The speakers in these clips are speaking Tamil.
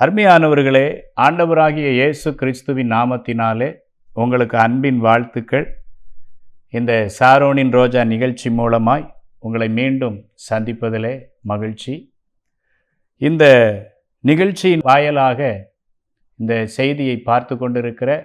அருமையானவர்களே, ஆண்டவராகிய இயேசு கிறிஸ்துவின் நாமத்தினாலே உங்களுக்கு அன்பின் வாழ்த்துக்கள். இந்த சாரோனின் ரோஜா நிகழ்ச்சி மூலமாய் உங்களை மீண்டும் சந்திப்பதிலே மகிழ்ச்சி. இந்த நிகழ்ச்சியின் வாயிலாக இந்த செய்தியை பார்த்து கொண்டிருக்கிற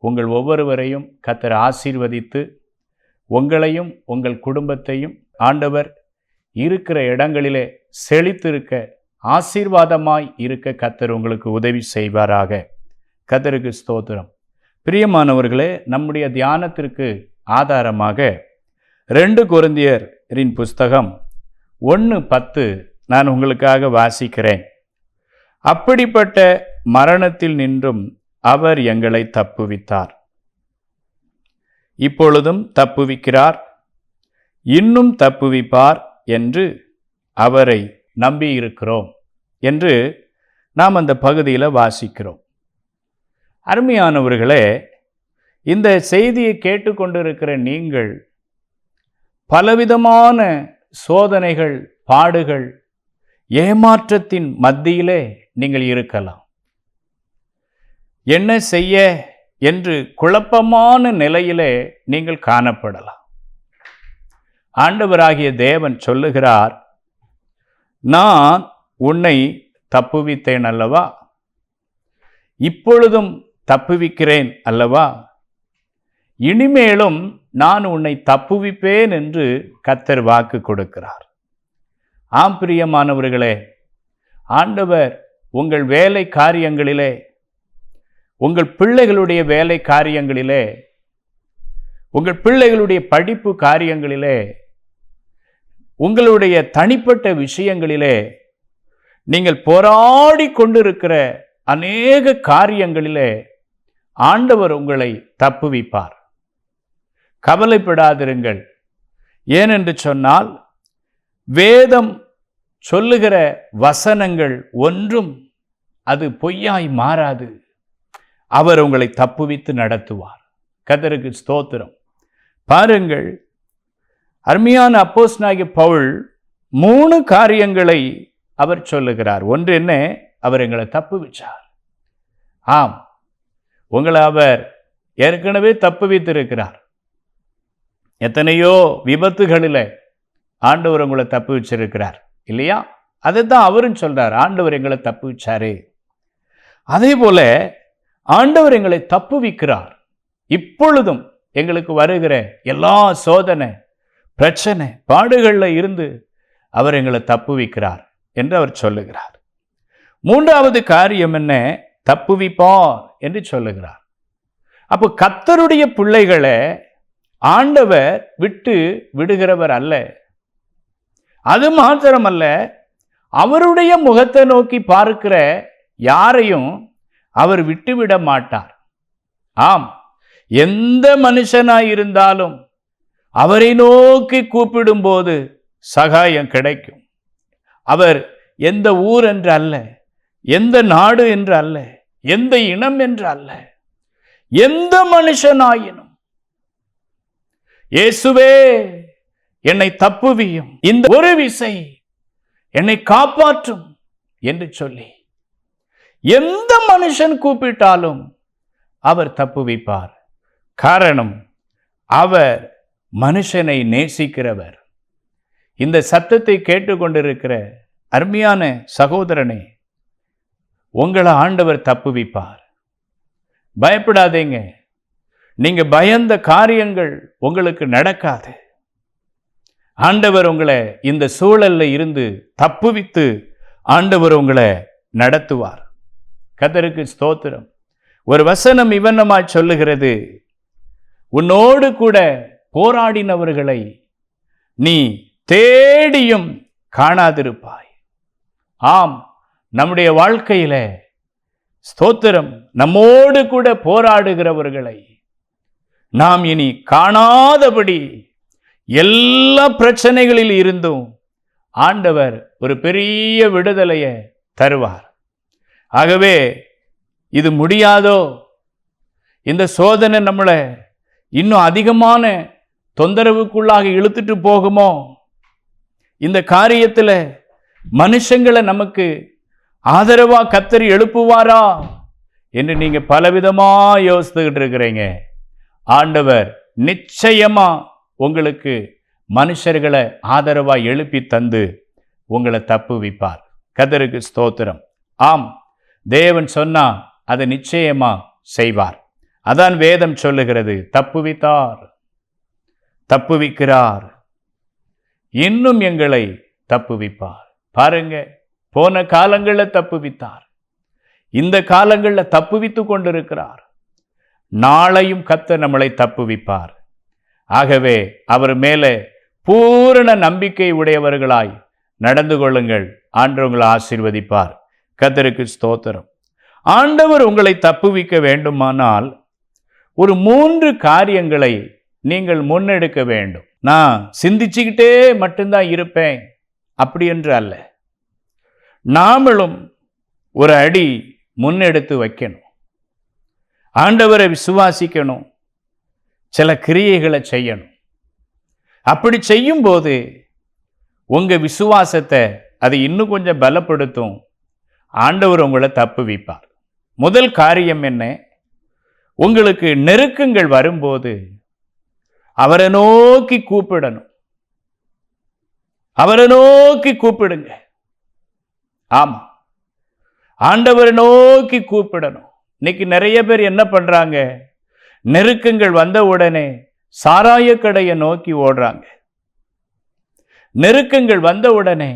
உங்கள் ஒவ்வொருவரையும் கர்த்தர் ஆசீர்வதித்து உங்களையும் உங்கள் குடும்பத்தையும் ஆண்டவர் இருக்கிற இடங்களிலே செழித்திருக்க ஆசீர்வாதமாய் இருக்க கர்த்தர் உங்களுக்கு உதவி செய்வாராக. கர்த்தருக்கு ஸ்தோத்திரம். பிரியமானவர்களே, நம்முடைய தியானத்திற்கு ஆதாரமாக 2 கொரிந்தியரின் புஸ்தகம் 1:10 நான் உங்களுக்காக வாசிக்கிறேன். அப்படிப்பட்ட மரணத்தில் நின்றும் அவர் எங்களை தப்புவித்தார், இப்பொழுதும் தப்புவிக்கிறார், இன்னும் தப்புவிப்பார் என்று அவரை நம்பியிருக்கிறோம் என்று நாம் அந்த பகுதியில் வாசிக்கிறோம். அருமையானவர்களே, இந்த செய்தியை கேட்டுக்கொண்டிருக்கிற நீங்கள் பலவிதமான சோதனைகள், பாடுகள், ஏமாற்றத்தின் மத்தியிலே நீங்கள் இருக்கலாம். என்ன செய்ய என்று குழப்பமான நிலையிலே நீங்கள் காணப்படலாம். ஆண்டவராகிய தேவன் சொல்லுகிறார், நான் உன்னை தப்புவித்தேன் அல்லவா, இப்பொழுதும் தப்புவிக்கிறேன் அல்லவா, இனிமேலும் நான் உன்னை தப்புவிப்பேன் என்று கர்த்தர் வாக்கு கொடுக்கிறார். ஆம் பிரியமானவர்களே, ஆண்டவர் உங்கள் வேலை காரியங்களிலே, உங்கள் பிள்ளைகளுடைய வேலை காரியங்களிலே, உங்கள் பிள்ளைகளுடைய படிப்பு காரியங்களிலே, உங்களுடைய தனிப்பட்ட விஷயங்களிலே நீங்கள் போராடி கொண்டிருக்கிற அநேக காரியங்களிலே ஆண்டவர் உங்களை தப்புவிப்பார். கவலைப்படாதிருங்கள். ஏனென்று சொன்னால், வேதம் சொல்லுகிற வசனங்கள் ஒன்றும் அது பொய்யாய் மாறாது. அவர் உங்களை தப்புவித்து நடத்துவார். கர்த்தருக்கு ஸ்தோத்திரம். பாருங்கள், அருமையான அப்போஸ்தலனாகிய பவுல் 3 காரியங்களை அவர் சொல்லுகிறார். ஒன்று என்ன? அவர் எங்களை தப்புவிச்சார். ஆம், உங்களை அவர் ஏற்கனவே தப்புவித்திருக்கிறார். எத்தனையோ விபத்துகளில் ஆண்டவர் உங்களை தப்புவிச்சிருக்கிறார் இல்லையா? அதைத்தான் அவரும் சொல்றார், ஆண்டவர் எங்களை தப்புவிச்சாரு. அதே போல ஆண்டவர் எங்களை தப்புவிக்கிறார். இப்பொழுதும் எங்களுக்கு வருகிற எல்லா சோதனை, பிரச்சனை, பாடுகளில் இருந்து அவர் எங்களை தப்புவிக்கிறார் என்று அவர் சொல்லுகிறார். 3வது காரியம் என்ன? தப்புவிப்பார் என்று சொல்லுகிறார். அப்போ கர்த்தருடைய பிள்ளைகளை ஆண்டவர் விட்டு விடுகிறவர் அல்ல. அது மாத்திரமல்ல, அவருடைய முகத்தை நோக்கி பார்க்கிற யாரையும் அவர் விட்டுவிட மாட்டார். ஆம், எந்த மனுஷனாயிருந்தாலும் அவரை நோக்கி கூப்பிடும்போது சகாயம் கிடைக்கும். அவர் எந்த ஊர் என்று அல்ல, எந்த நாடு என்று அல்ல, எந்த இனம் என்று அல்ல, எந்த மனுஷனாயினும் இயேசுவே என்னை தப்புவியும், இந்த ஒரு விசை என்னை காப்பாற்றும் என்று சொல்லி எந்த மனுஷன் கூப்பிட்டாலும் அவர் தப்புவிப்பார். காரணம், அவர் மனுஷனை நேசிக்கிறவர். இந்த சத்தத்தை கேட்டுக்கொண்டிருக்கிற அருமையான சகோதரனே, உங்களை ஆண்டவர் தப்புவிப்பார். பயப்படாதீங்க. நீங்க பயந்த காரியங்கள் உங்களுக்கு நடக்காது. ஆண்டவர் உங்களை இந்த சூழல்ல இருந்து தப்புவித்து ஆண்டவர் உங்களை நடத்துவார். கர்த்தருக்கு ஸ்தோத்திரம். ஒரு வசனம் இவனமாய் சொல்லுகிறது, உன்னோடு கூட போராடினவர்களை நீ தேடியும் காணாதிருப்பாய். ஆம், நம்முடைய வாழ்க்கையில ஸ்தோத்திரம், நம்மோடு கூட போராடுகிறவர்களை நாம் இனி காணாதபடி எல்லா பிரச்சனைகளில் இருந்தும் ஆண்டவர் ஒரு பெரிய விடுதலையை தருவார். ஆகவே இது முடியாதோ, இந்த சோதனை நம்மளை இன்னும் அதிகமான தொந்தரவுக்குள்ளாக இழுத்துட்டு போகுமோ, இந்த காரியத்தில் மனுஷங்களை நமக்கு ஆதரவா கர்த்தர் எழுப்புவாரா என்று நீங்க பலவிதமா யோசித்துக்கிட்டு இருக்கிறீங்க. ஆண்டவர் நிச்சயமா உங்களுக்கு மனுஷர்களை ஆதரவா எழுப்பி தந்து உங்களை தப்புவிப்பார். கர்த்தருக்கு ஸ்தோத்திரம். ஆம், தேவன் சொன்னா அதை நிச்சயமா செய்வார். அதான் வேதம் சொல்லுகிறது, தப்புவித்தார், தப்புவிக்கிறார், இன்னும் எங்களை தப்புவிப்பார். பாருங்க, போன காலங்களில் தப்புவித்தார், இந்த காலங்களில் தப்புவித்து கொண்டிருக்கிறார். நாளையும் கர்த்தர் நம்மளை தப்புவிப்பார். ஆகவே அவர் மேலே பூரண நம்பிக்கை உடையவர்களாய் நடந்து கொள்ளுங்கள். ஆண்டவர் உங்களை ஆசீர்வதிப்பார். கர்த்தருக்கு ஸ்தோத்திரம். ஆண்டவர் உங்களை தப்புவிக்க வேண்டுமானால் ஒரு 3 காரியங்களை நீங்கள் முன்னெடுக்க வேண்டும். நான் சிந்திச்சுக்கிட்டே மட்டும்தான் இருப்பேன் அப்படி என்று அல்ல, நாமளும் ஒரு அடி முன்னெடுத்து வைக்கணும். ஆண்டவரை விசுவாசிக்கணும், சில கிரியைகளை செய்யணும். அப்படி செய்யும்போது உங்க விசுவாசத்தை அது இன்னும் கொஞ்சம் பலப்படுத்தும். ஆண்டவர் உங்களை தப்புவிப்பார். முதல் காரியம் என்ன? உங்களுக்கு நெருக்கங்கள் வரும்போது அவரை நோக்கி கூப்பிடணும். அவரை நோக்கி கூப்பிடுங்க. ஆமா, ஆண்டவரை நோக்கி கூப்பிடணும். இன்னைக்கு நிறைய பேர் என்ன பண்றாங்க? நெருக்கங்கள் வந்த உடனே சாராய கடையை நோக்கி ஓடுறாங்க. நெருக்கங்கள் வந்த உடனே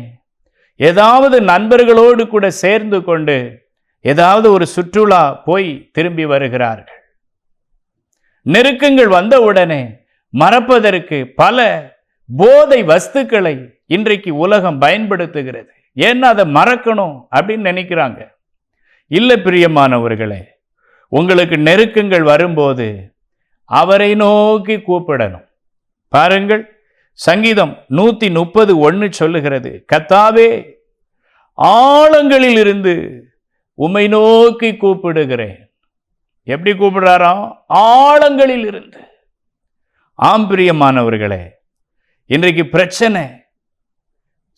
ஏதாவது நண்பர்களோடு கூட சேர்ந்து கொண்டு ஏதாவது ஒரு சுற்றுலா போய் திரும்பி வருகிறார்கள். நெருக்கங்கள் வந்த உடனே மறப்பதற்கு பல போதை வஸ்துக்களை இன்றைக்கு உலகம் பயன்படுத்துகிறது. ஏன்னா அதை மறக்கணும் அப்படின்னு நினைக்கிறாங்க. இல்லை பிரியமானவர்களே, உங்களுக்கு நெருக்கங்கள் வரும்போது அவரை நோக்கி கூப்பிடணும். பாருங்கள், சங்கீதம் 131 சொல்லுகிறது, கர்த்தாவே ஆழங்களில் இருந்து உம்மை நோக்கி கூப்பிடுகிறேன். எப்படி கூப்பிடுறாராம்? ஆழங்களில் இருந்து. ஆம் பிரியமானவர்களே, இன்றைக்கு பிரச்சனை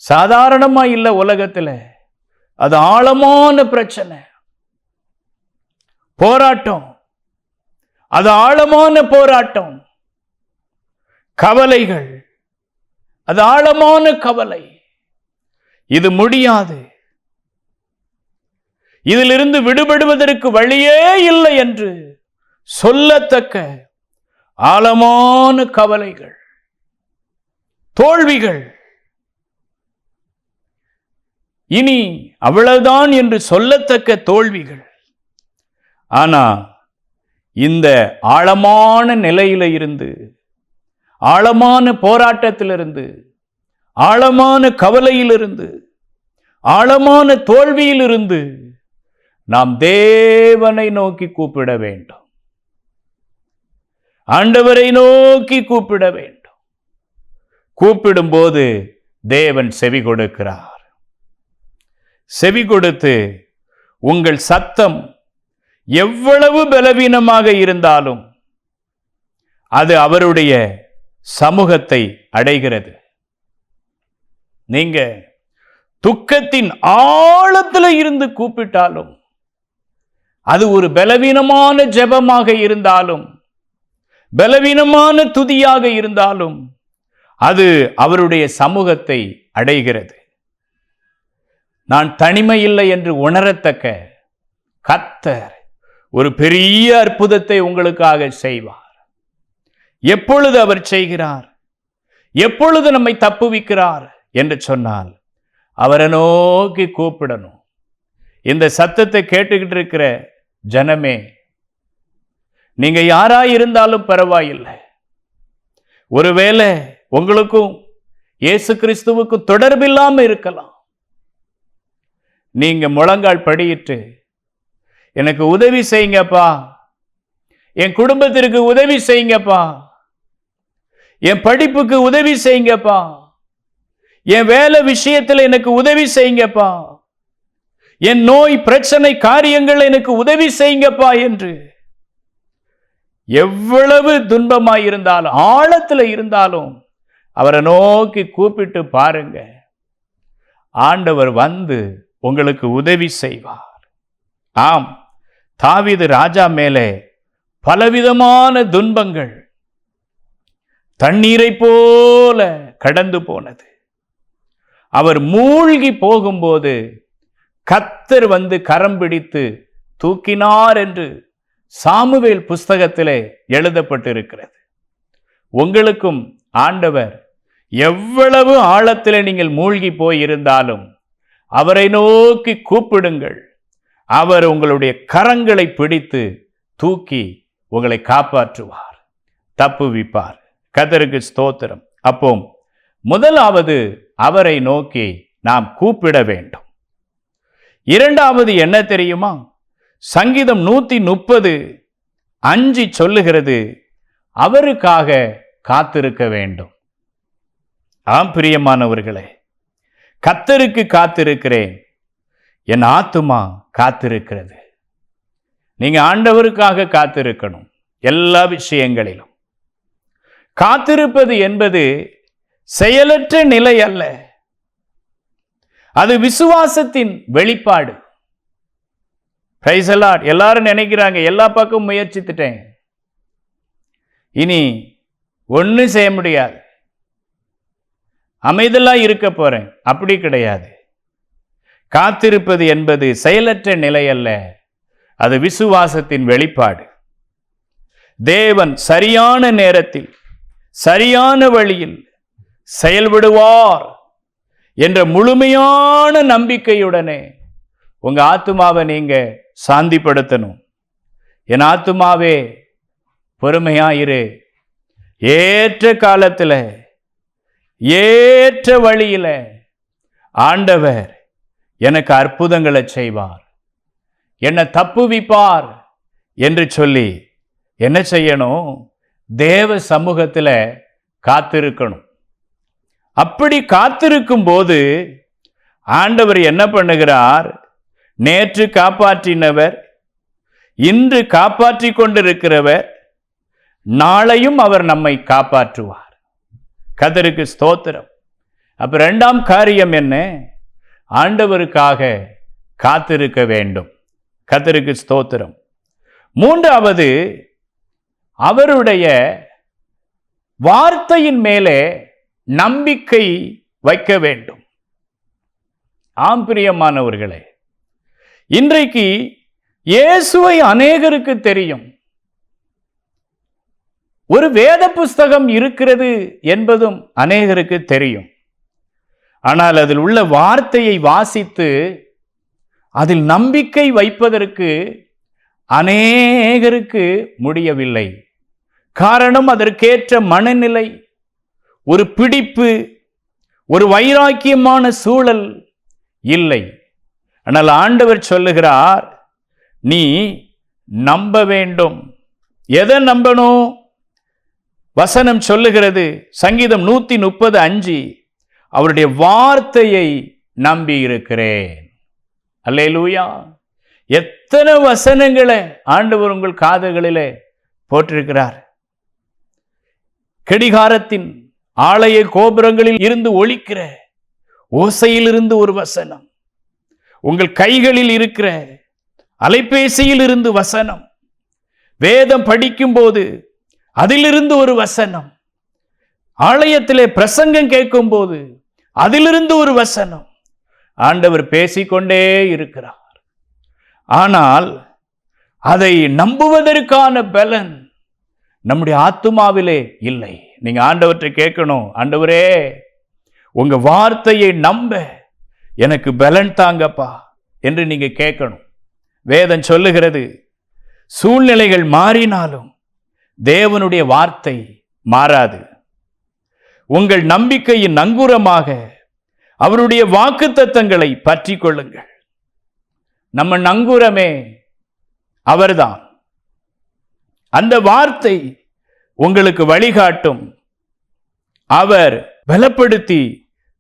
சாதாரணமா இல்லை உலகத்தில், அது ஆழமான பிரச்சனை, போராட்டம், அது ஆழமான போராட்டம், கவலைகள், அது ஆழமான கவலை. இது முடியாது, இதிலிருந்து விடுபடுவதற்கு வழியே இல்லை என்று சொல்லத்தக்க ஆழமான கவலைகள், தோல்விகள், இனி அவ்வளவுதான் என்று சொல்லத்தக்க தோல்விகள். ஆனா இந்த ஆழமான நிலையில இருந்து, ஆழமான போராட்டத்திலிருந்து, ஆழமான கவலையிலிருந்து, ஆழமான தோல்வியிலிருந்து நாம் தேவனை நோக்கி கூப்பிட வேண்டும். ஆண்டவரை நோக்கி கூப்பிட வேண்டும். கூப்பிடும்போது தேவன் செவி கொடுக்கிறார். செவி கொடுத்து உங்கள் சத்தம் எவ்வளவு பலவீனமாக இருந்தாலும் அது அவருடைய சமூகத்தை அடைகிறது. நீங்க துக்கத்தின் ஆழத்தில் இருந்து கூப்பிட்டாலும், அது ஒரு பலவீனமான ஜெபமாக இருந்தாலும், பலவீனமான துதியாக இருந்தாலும், அது அவருடைய சமூகத்தை அடைகிறது. நான் தனிமை இல்லை என்று உணரத்தக்க கர்த்தர் ஒரு பெரிய அற்புதத்தை உங்களுக்காக செய்வார். எப்பொழுது அவர் செய்கிறார்? எப்பொழுது நம்மை தப்புவிக்கிறார் என்று சொன்னால் அவரை நோக்கி கூப்பிடணும். இந்த சத்தத்தை கேட்டுக்கிட்டு இருக்கிற ஜனமே, நீங்க யாராய் இருந்தாலும் பரவாயில்லை. ஒருவேளை உங்களுக்கும் இயேசு கிறிஸ்துவுக்கும் தொடர்பில்லாம இருக்கலாம். நீங்க முழங்கால் படியிட்டு, எனக்கு உதவி செய்யுங்கப்பா, என் குடும்பத்திற்கு உதவி செய்யுங்கப்பா, என் படிப்புக்கு உதவி செய்யுங்கப்பா, என் வேலை விஷயத்தில் எனக்கு உதவி செய்யுங்கப்பா, என் நோய் பிரச்சனை காரியங்கள் எனக்கு உதவி செய்யுங்கப்பா என்று எவ்வளவு துன்பமாய் இருந்தாலும், ஆழத்தில் இருந்தாலும் அவரை நோக்கி கூப்பிட்டு பாருங்க. ஆண்டவர் வந்து உங்களுக்கு உதவி செய்வார். ஆம், தாவீது ராஜா மேலே பலவிதமான துன்பங்கள் தண்ணீரை போல கடந்து போனது. அவர் மூழ்கி போகும்போது கர்த்தர் வந்து கரம் பிடித்து தூக்கினார் என்று சாமுவேல் புஸ்தகத்திலே எழுதப்பட்டிருக்கிறது. உங்களுக்கும் ஆண்டவர் எவ்வளவு ஆழத்திலே நீங்கள் மூழ்கி போயிருந்தாலும் அவரை நோக்கி கூப்பிடுங்கள். அவர் உங்களுடைய கரங்களை பிடித்து தூக்கி உங்களை காப்பாற்றுவார், தப்புவிப்பார். கர்த்தருக்கு ஸ்தோத்திரம். அப்போ முதலாவது அவரை நோக்கி நாம் கூப்பிட வேண்டும். இரண்டாவது என்ன தெரியுமா? சங்கீதம் 130:5 சொல்லுகிறது, அவருக்காக காத்திருக்க வேண்டும். ஆம் பிரியமானவர்களே, கர்த்தருக்கு காத்திருக்கிறேன், என் ஆத்துமா காத்திருக்கிறது. நீங்க ஆண்டவருக்காக காத்திருக்கணும். எல்லா விஷயங்களிலும் காத்திருப்பது என்பது செயலற்ற நிலை அல்ல, அது விசுவாசத்தின் வெளிப்பாடு. Praise the Lord. எல்லாரும் நினைக்கிறாங்க, எல்லா பக்கமும் முயற்சித்துட்டேன், இனி ஒன்றும் செய்ய முடியாது, அமைதலா இருக்க போறேன். அப்படி கிடையாது. காத்திருப்பது என்பது செயலற்ற நிலை அல்ல, அது விசுவாசத்தின் வெளிப்பாடு. தேவன் சரியான நேரத்தில் சரியான வழியில் செயல்படுவார் என்ற முழுமையான நம்பிக்கையுடனே உங்க ஆத்துமாவை நீங்க சாந்திப்படுத்தணும். என் ஆத்துமாவே பொறுமையாயிரு, ஏற்ற காலத்தில் ஏற்ற வழியில ஆண்டவர் எனக்கு அற்புதங்களை செய்வார், என்னை தப்புவிப்பார் என்று சொல்லி என்ன செய்யணும்? தேவ சமூகத்தில் காத்திருக்கணும். அப்படி காத்திருக்கும் போது ஆண்டவர் என்ன பண்ணுகிறார்? நேற்று காப்பாற்றினவர், இன்று காப்பாற்றி கொண்டிருக்கிறவர், நாளையும் அவர் நம்மை காப்பாற்றுவார். கர்த்தருக்கு ஸ்தோத்திரம். அப்ப இரண்டாம் காரியம் என்ன? ஆண்டவருக்காக காத்திருக்க வேண்டும். கர்த்தருக்கு ஸ்தோத்திரம். மூன்றாவது, அவருடைய வார்த்தையின் மேலே நம்பிக்கை வைக்க வேண்டும். ஆம் பிரியமானவர்களே, இன்றைக்கு இயேசுவை அநேகருக்கு தெரியும். ஒரு வேத புஸ்தகம் இருக்கிறது என்பதும் அநேகருக்கு தெரியும். ஆனால் அதில் உள்ள வார்த்தையை வாசித்து அதில் நம்பிக்கை வைப்பதற்கு அநேகருக்கு முடியவில்லை. காரணம், அதற்கேற்ற மனநிலை, ஒரு பிடிப்பு, ஒரு வைராக்கியமான சூழல் இல்லை. ஆனால் ஆண்டவர் சொல்லுகிறார், நீ நம்ப வேண்டும். எதை நம்பணும்? வசனம் சொல்லுகிறது, சங்கீதம் 130:5, அவருடைய வார்த்தையை நம்பி இருக்கிறேன். அல்லேலூயா. எத்தனை வசனங்களை ஆண்டவர் உங்கள் காதுகளிலே போட்டிருக்கிறார். கடிகாரத்தின் ஆலய கோபுரங்களில் இருந்து ஒலிக்கிற ஓசையிலிருந்து ஒரு வசனம், உங்கள் கைகளில் இருக்கிற அலைபேசியில் இருந்து வசனம், வேதம் படிக்கும் போது அதிலிருந்து ஒரு வசனம், ஆலயத்திலே பிரசங்கம் கேட்கும் போது அதிலிருந்து ஒரு வசனம். ஆண்டவர் பேசிக்கொண்டே இருக்கிறார். ஆனால் அதை நம்புவதற்கான பலன் நம்முடைய ஆத்துமாவிலே இல்லை. நீங்க ஆண்டவற்றை கேட்கணும், ஆண்டவரே உங்க வார்த்தையை நம்ப எனக்கு பலன் தாங்கப்பா என்று நீங்க கேட்கணும். வேதம் சொல்லுகிறது, சூழ்நிலைகள் மாறினாலும் தேவனுடைய வார்த்தை மாறாது. உங்கள் நம்பிக்கையின் நங்கூரமாக அவருடைய வாக்குத்தத்தங்களை பற்றி கொள்ளுங்கள். நம்ம நங்கூரமே அவர்தான். அந்த வார்த்தை உங்களுக்கு வழிகாட்டும். அவர் பலப்படுத்தி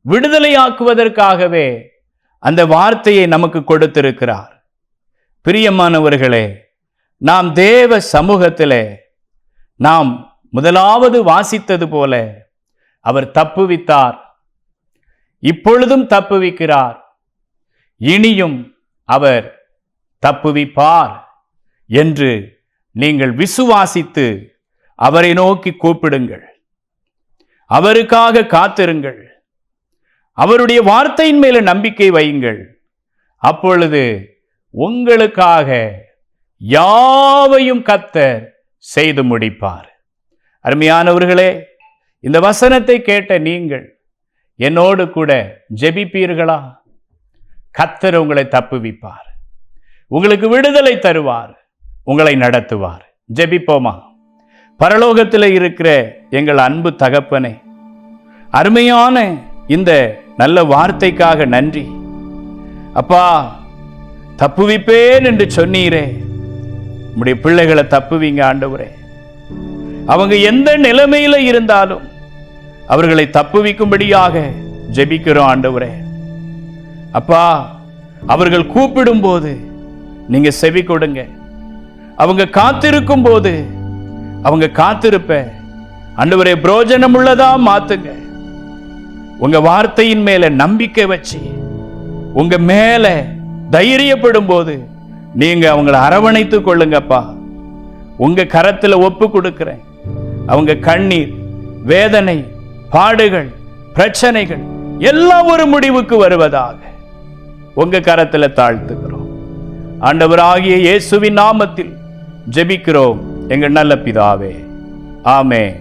விடுதலையாக்குவதற்காகவே அந்த வார்த்தையை நமக்கு கொடுத்திருக்கிறார். பிரியமானவர்களே, நாம் தேவ சமூகத்திலே நாம் முதலாவது வாசித்தது போல அவர் தப்புவித்தார், இப்பொழுதும் தப்புவிக்கிறார், இனியும் அவர் தப்புவிப்பார் என்று நீங்கள் விசுவாசித்து அவரை நோக்கி கூப்பிடுங்கள். அவருக்காக காத்திருங்கள். அவருடைய வார்த்தையின் மேல நம்பிக்கை வையுங்கள். அப்பொழுது உங்களுக்காக யாவையும் கர்த்தர் செய்து முடிப்பார். அருமையானவர்களே, இந்த வசனத்தை கேட்ட நீங்கள் என்னோடு கூட ஜெபிப்பீர்களா? கர்த்தர் உங்களை தப்புவிப்பார், உங்களுக்கு விடுதலை தருவார், உங்களை நடத்துவார். ஜெபிப்போமா? பரலோகத்தில் இருக்கிற எங்கள் அன்பு தகப்பனே, அருமையான இந்த நல்ல வார்த்தைக்காக நன்றி அப்பா. தப்புவிப்பேன் என்று சொன்னீரே, உம்முடைய பிள்ளைகளை தப்புவீங்க ஆண்டவரே. அவங்க எந்த நிலைமையில இருந்தாலும் அவர்களை தப்புவிக்கும்படியாக ஜெபிக்கிறோம் ஆண்டவரே. அப்பா, அவர்கள் கூப்பிடும் போது நீங்க செவி கொடுங்க. அவங்க காத்திருக்கும் போது அவங்க காத்திருப்ப ஆண்டவரே பிரயோஜனம் உள்ளதா மாத்துங்க. உங்க வார்த்தையின் மேல நம்பிக்கை வச்சு உங்க மேல தைரியப்படும் போது நீங்க அவங்களை அரவணைத்து கொள்ளுங்கப்பா. உங்க கரத்துல ஒப்பு கொடுக்கிறேன். அவங்க கண்ணீர், வேதனை, பாடுகள், பிரச்சனைகள் எல்லாம் ஒரு முடிவுக்கு வருவதாக உங்க கரத்துல தாழ்த்துக்கிறோம். ஆண்டவராகிய இயேசுவின் நாமத்தில் ஜெபிக்கிறோம் எங்கள் நல்ல பிதாவே. ஆமென்.